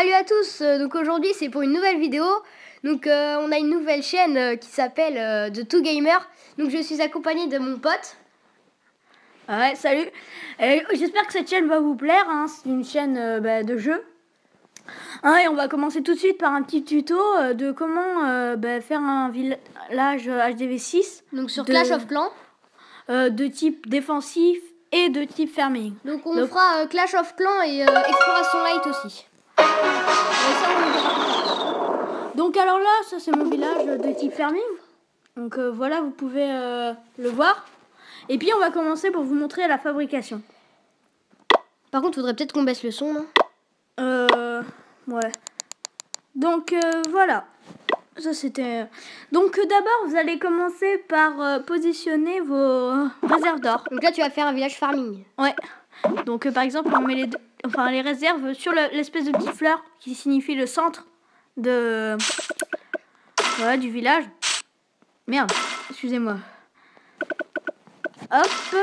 Salut à tous, donc aujourd'hui c'est pour une nouvelle vidéo. Donc on a une nouvelle chaîne qui s'appelle The Two Gamer. Donc je suis accompagnée de mon pote. Ouais, salut. J'espère que cette chaîne va vous plaire, hein. C'est une chaîne de jeux. Et on va commencer tout de suite par un petit tuto de comment faire un village HDV6. Donc sur Clash of Clans. De type défensif et de type farming. Donc on fera Clash of Clans et Exploration Light aussi. Donc alors là, ça c'est mon village de type farming. Donc voilà, vous pouvez le voir. Et puis on va commencer pour vous montrer la fabrication. Par contre, faudrait peut-être qu'on baisse le son, non? Ouais. Donc voilà. Ça c'était. Donc d'abord, vous allez commencer par positionner vos réserves d'or. Donc là, tu vas faire un village farming. Ouais. Donc par exemple, on met les réserves sur l'espèce de petite fleur qui signifie le centre de du village. Merde, excusez-moi. Hop.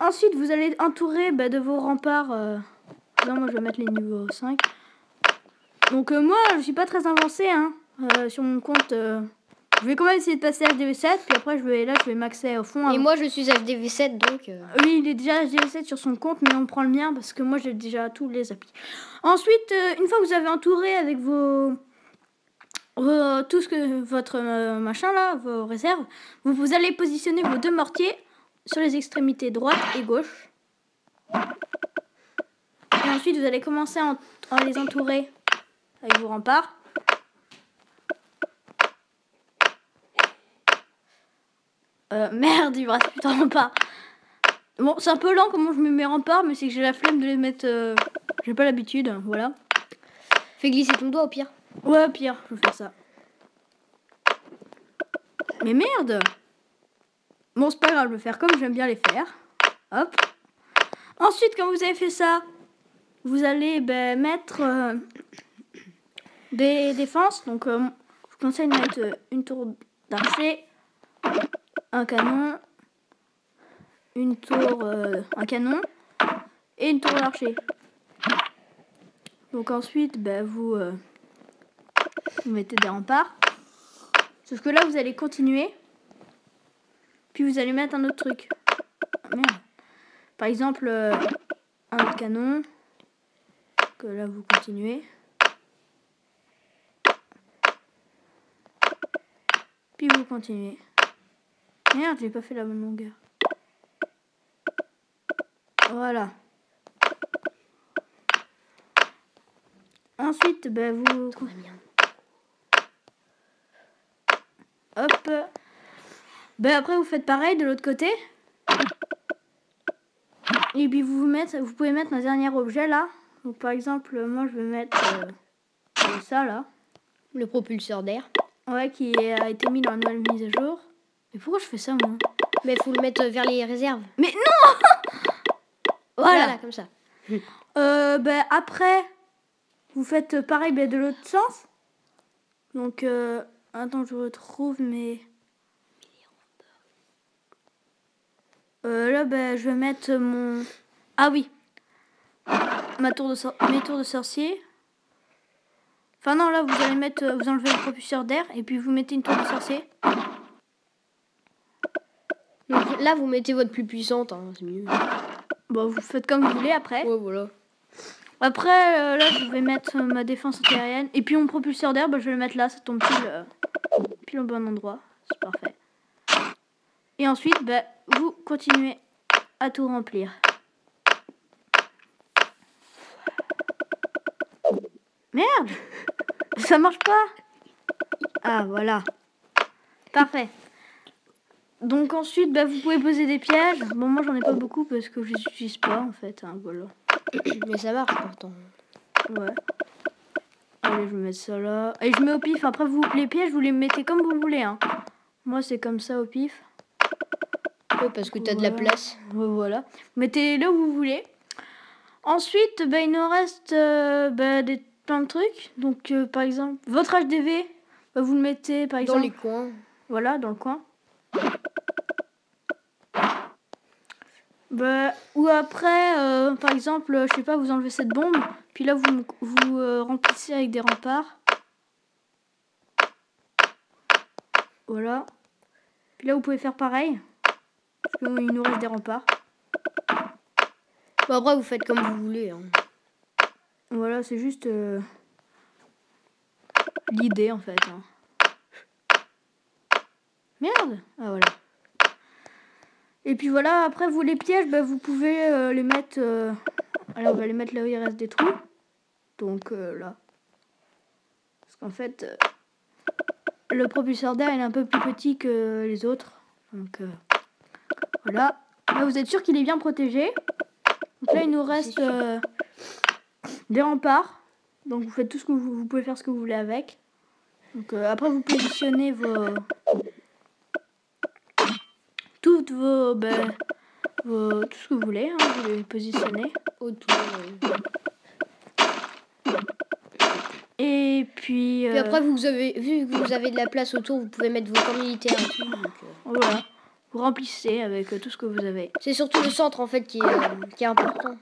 Ensuite, vous allez entourer de vos remparts. Là, moi, je vais mettre les niveaux 5. Donc moi, je suis pas très avancé, hein. Sur mon compte, je vais quand même essayer de passer HDV7, puis après je vais maxer au fond. Et moi, je suis HDV7, donc... Oui, il est déjà HDV7 sur son compte, mais on prend le mien parce que moi, j'ai déjà tous les applis. Ensuite, une fois que vous avez entouré avec tout ce que votre machin là, vos réserves, vous allez positionner vos deux mortiers sur les extrémités droite et gauche. Et ensuite, vous allez commencer à les entourer avec vos remparts. Merde, il me reste putain de remparts. Bon, c'est un peu lent comment je me mets remparts, mais c'est que j'ai la flemme de les mettre. J'ai pas l'habitude, voilà. Fais glisser ton doigt au pire. Ouais, pire, je vais faire ça. Mais merde! Bon, c'est pas grave, je vais faire comme j'aime bien les faire. Hop. Ensuite, quand vous avez fait ça, vous allez mettre des défenses. Donc, je vous conseille de mettre une tour d'archer, un canon, un canon et une tour d'archer. Donc ensuite, vous mettez des remparts. Sauf que là, vous allez continuer. Puis vous allez mettre un autre truc. Merde. Par exemple, un autre canon. Que là, vous continuez. Puis vous continuez. Merde, j'ai pas fait la bonne longueur. Voilà. Ensuite, vous... Hop. Après, vous faites pareil de l'autre côté. Et puis, vous pouvez mettre un dernier objet là. Donc, par exemple, moi, je vais mettre ça là. Le propulseur d'air. Ouais, qui a été mis dans la nouvelle mise à jour. Mais pourquoi je fais ça, moi? Mais faut le mettre vers les réserves. Mais non! Voilà, comme ça. Après, vous faites pareil de l'autre sens. Donc, attends, je retrouve mes... là, je vais mettre mon... Ah oui. Mes tours de sorcier. Enfin non, là, vous allez mettre... vous enlevez le propulseur d'air et puis vous mettez une tour de sorcier. Donc là, vous mettez votre plus puissante, hein, c'est mieux. Bon, vous faites comme vous voulez après. Ouais, voilà. Après, là, je vais mettre ma défense antiaérienne. Et puis mon propulseur d'air, je vais le mettre là. Ça tombe pile au bon endroit. C'est parfait. Et ensuite, vous continuez à tout remplir. Merde! Ça marche pas! Ah, voilà. Parfait. Donc ensuite, vous pouvez poser des pièges. Bon, moi, j'en ai pas beaucoup parce que je les utilise pas, en fait. Hein, voilà. Mais ça marche pourtant. Ouais. Allez, je vais mettre ça là. Et je mets au pif. Après, les pièges, vous les mettez comme vous voulez. Hein. Moi, c'est comme ça au pif. Ouais, parce que t'as de la place. Voilà. Mettez-le où vous voulez. Ensuite, il nous reste plein de trucs. Donc, par exemple, votre HDV, vous le mettez, par exemple... Dans les coins. Voilà, dans le coin. Bah, ou après, par exemple, je sais pas, vous enlevez cette bombe, puis là vous remplissez avec des remparts. Voilà. Puis là vous pouvez faire pareil. Parce qu'il nous reste des remparts. Bon, après vous faites comme vous voulez. Hein. Voilà, c'est juste l'idée en fait. Hein. Merde. Ah voilà. Et puis voilà, après vous les pièges, bah, vous pouvez les mettre... allez, on va les mettre là où il reste des trous. Donc là. Parce qu'en fait, le propulseur d'air est un peu plus petit que les autres. Donc voilà. Là vous êtes sûr qu'il est bien protégé. Donc là il nous reste des remparts. Donc vous faites tout ce que vous pouvez faire ce que vous voulez avec. Donc après vous positionnez vos... toutes vos... tout ce que vous voulez, hein, vous les positionnez autour. Et puis après, vous avez vu que vous avez de la place autour, vous pouvez mettre vos camps militaires et tout. Donc, voilà, vous remplissez avec tout ce que vous avez. C'est surtout le centre en fait qui est important.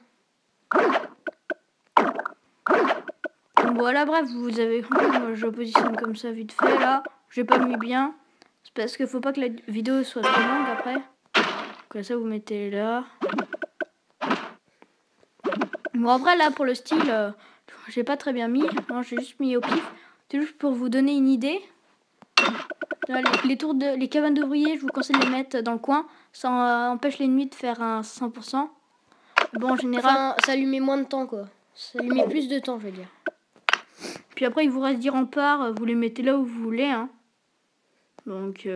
Donc voilà, bref, vous avez compris. Moi, je positionne comme ça vite fait là. J'ai pas mis bien. C'est parce qu'il faut pas que la vidéo soit trop longue après. Comme ça, vous mettez là. Bon, après, là, pour le style, j'ai pas très bien mis. Non, j'ai juste mis au pif. C'est juste pour vous donner une idée. Là, les cabanes d'ouvriers, je vous conseille de les mettre dans le coin. Ça empêche l'ennemi de faire un 100%. Bon, en général... Enfin, ça lui met moins de temps, quoi. Ça lui met plus de temps, je veux dire. Puis après, il vous reste 10 remparts. Vous les mettez là où vous voulez. Hein. Donc,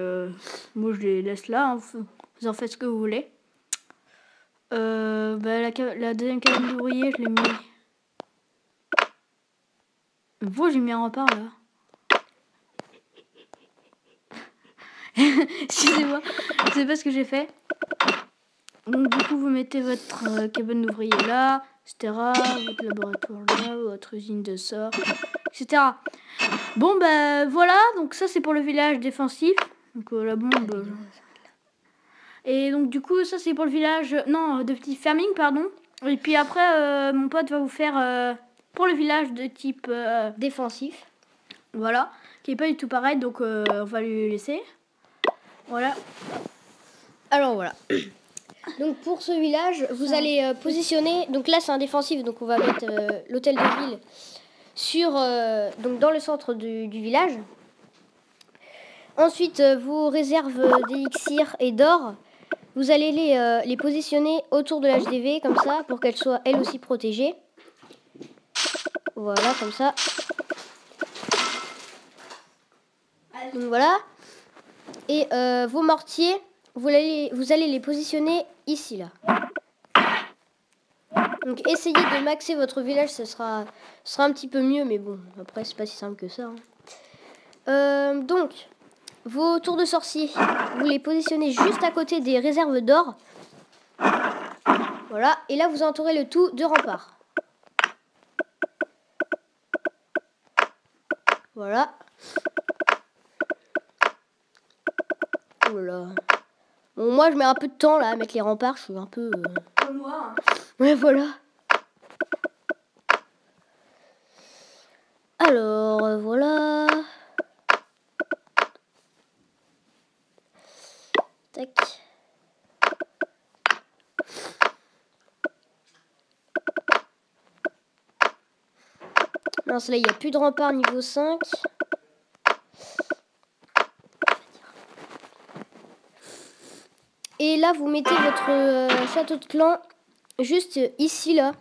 moi, je les laisse là. Hein. Vous en faites ce que vous voulez. La deuxième cabane d'ouvrier, je l'ai mis... Bon, j'ai mis un rempart, là. Excusez-moi, je sais pas ce que j'ai fait. Donc, du coup, vous mettez votre cabane d'ouvrier là, etc. Votre laboratoire là, votre usine de sort, etc. Bon, ben voilà. Donc, ça, c'est pour le village défensif. Donc, la bombe... Et donc du coup ça c'est pour le village, non, de petit farming pardon. Et puis après mon pote va vous faire pour le village de type défensif. Voilà, qui est pas du tout pareil, donc on va lui laisser. Voilà. Alors voilà. Donc pour ce village, vous allez positionner, donc là c'est un défensif, donc on va mettre l'hôtel de ville sur, donc dans le centre du village. Ensuite vos réserves d'élixir et d'or, vous allez les positionner autour de l'HDV, comme ça, pour qu'elles soient elles aussi protégées. Voilà, comme ça. Donc voilà. Et vos mortiers, vous allez les positionner ici, là. Donc essayez de maxer votre village, ce sera un petit peu mieux, mais bon, après c'est pas si simple que ça. Hein. Donc, vos tours de sorcier, vous les positionnez juste à côté des réserves d'or. Voilà, et là vous entourez le tout de remparts. Voilà. Voilà. Bon, moi je mets un peu de temps là à mettre les remparts, je suis un peu... Comme moi. Ouais, voilà. Alors, voilà. Tac. Mince, là, il n'y a plus de rempart niveau 5. Et là, vous mettez votre château de clan juste ici, là.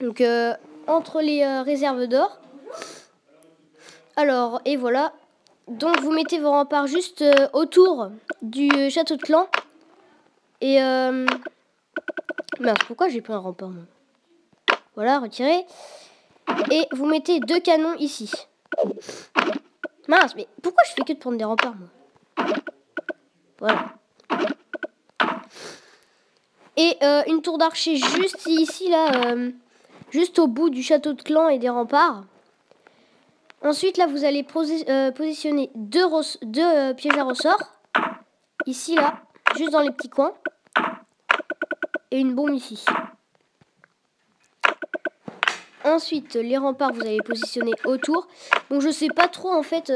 Donc, entre les réserves d'or. Alors, et voilà. Donc, vous mettez vos remparts juste autour du château de clan. Et... mince, pourquoi j'ai pris un rempart, moi? Voilà, retirez. Et vous mettez 2 canons ici. Mince, mais pourquoi je fais que de prendre des remparts, moi? Voilà. Et une tour d'archer juste ici, là, juste au bout du château de clan et des remparts. Ensuite, là, vous allez positionner deux pièges à ressort. Ici, là, juste dans les petits coins. et une bombe ici. Ensuite, les remparts, vous allez positionner autour. Bon, je sais pas trop en fait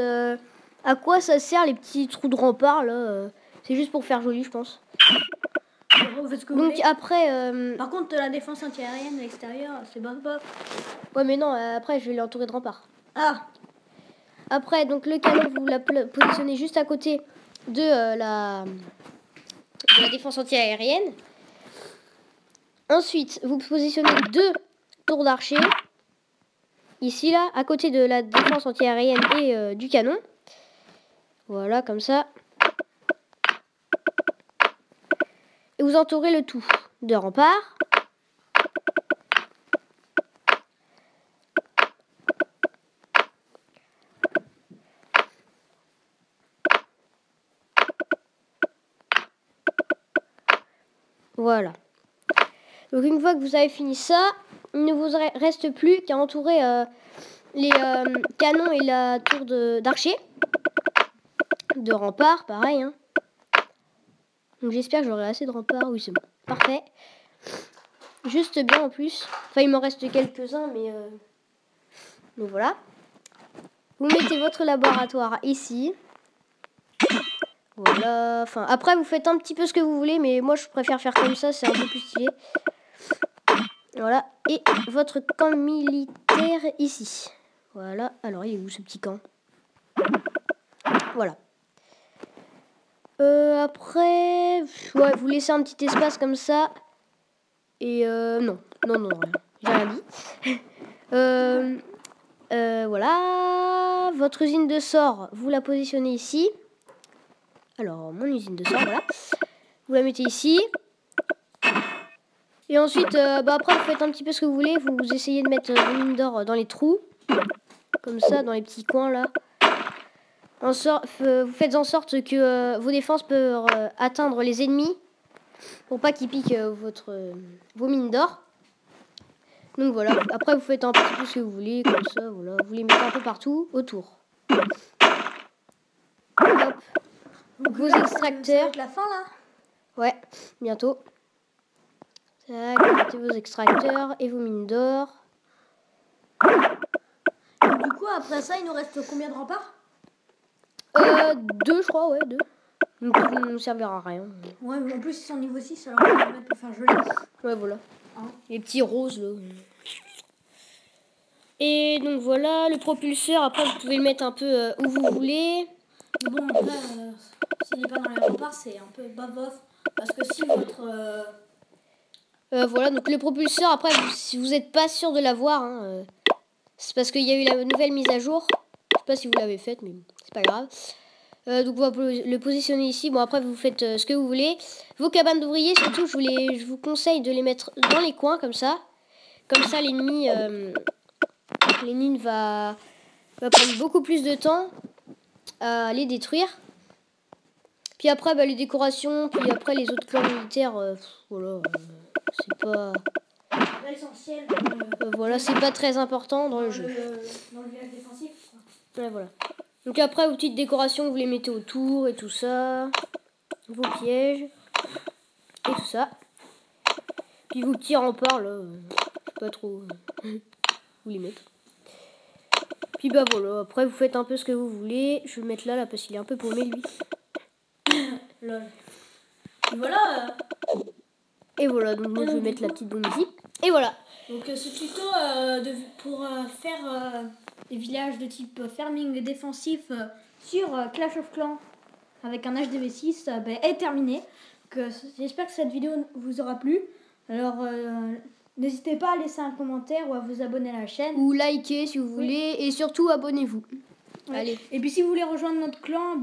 à quoi ça sert les petits trous de remparts là. C'est juste pour faire joli, je pense. Donc après... Par contre, la défense antiaérienne à l'extérieur, c'est bof bof. Ouais, mais non, après je vais l'entourer de remparts. Ah. Après, donc le canon, vous la positionnez juste à côté de la défense anti-aérienne. Ensuite, vous positionnez 2 tours d'archer. Ici, là, à côté de la défense anti-aérienne et du canon. Voilà, comme ça. Et vous entourez le tout de remparts. Voilà. Donc une fois que vous avez fini ça, il ne vous reste plus qu'à entourer les canons et la tour d'archer. De remparts, pareil. Hein. Donc j'espère que j'aurai assez de remparts. Oui, c'est bon. Parfait. Juste bien en plus. Enfin, il m'en reste quelques-uns, mais voilà. Vous mettez votre laboratoire ici. Voilà. Enfin, après, vous faites un petit peu ce que vous voulez, mais moi, je préfère faire comme ça. C'est un peu plus stylé. Voilà. Et votre camp militaire ici. Voilà. Alors, il est où ce petit camp? Voilà. Après, ouais, vous laissez un petit espace comme ça. Et non, rien. J'ai rien dit. Voilà. Votre usine de sort, vous la positionnez ici. Alors, mon usine de sort, voilà. Vous la mettez ici. Et ensuite, après, vous faites un petit peu ce que vous voulez. Vous essayez de mettre vos mines d'or dans les trous. Comme ça, dans les petits coins, là. Vous faites en sorte que vos défenses peuvent atteindre les ennemis. Pour pas qu'ils piquent vos mines d'or. Donc voilà. Après, vous faites un petit peu ce que vous voulez. Comme ça, voilà. Vous les mettez un peu partout, autour. Hop. Vos extracteurs. La fin, là. Ouais, bientôt. Tac, vous mettez vos extracteurs et vos mines d'or. Du coup, après ça, il nous reste combien de remparts? 2, je crois, ouais, 2. Donc, ça ne servira à rien. Ouais, mais en plus, ils sont niveau 6, alors on va les mettre pour faire joli. Ouais, voilà. Hein? Les petits roses, là. Et donc, voilà, le propulseur, après, vous pouvez le mettre un peu où vous voulez. Mais bon, après, s'il n'est pas dans les remparts, c'est un peu bof. Parce que si votre... Voilà, donc le propulseur, après, si vous n'êtes pas sûr de l'avoir, hein, c'est parce qu'il y a eu la nouvelle mise à jour. Je sais pas si vous l'avez faite, mais c'est pas grave. Donc on va le positionner ici. Bon, après vous faites ce que vous voulez. Vos cabanes d'ouvriers, surtout, je vous conseille de les mettre dans les coins comme ça. Comme ça, l'ennemi va prendre beaucoup plus de temps à les détruire. Puis après, les décorations, puis après les autres clans militaires, voilà, c'est pas... L'essentiel. Voilà, c'est pas très important dans le jeu. Dans le village défensif, quoi. Ouais, voilà. Donc après, vos petites décorations, vous les mettez autour et tout ça. Vos pièges. Et tout ça. Puis vos petits remparts, là. Je sais pas trop où les mettre. Puis voilà. Après, vous faites un peu ce que vous voulez. Je vais le mettre là parce qu'il est un peu paumé, lui. Lol. Et voilà. Et voilà, donc moi, je vais mettre la petite bombe ici. Et voilà. Donc ce tuto pour faire des villages de type farming défensif sur Clash of Clans avec un HDV6 est terminé. J'espère que cette vidéo vous aura plu. Alors n'hésitez pas à laisser un commentaire ou à vous abonner à la chaîne. Ou liker si vous voulez. Et surtout, abonnez-vous. Ouais. Allez. Et puis si vous voulez rejoindre notre clan,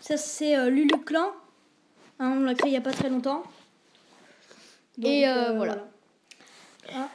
ça c'est Lulu Clan. Hein, on l'a créé il n'y a pas très longtemps. Donc, et voilà. Ah.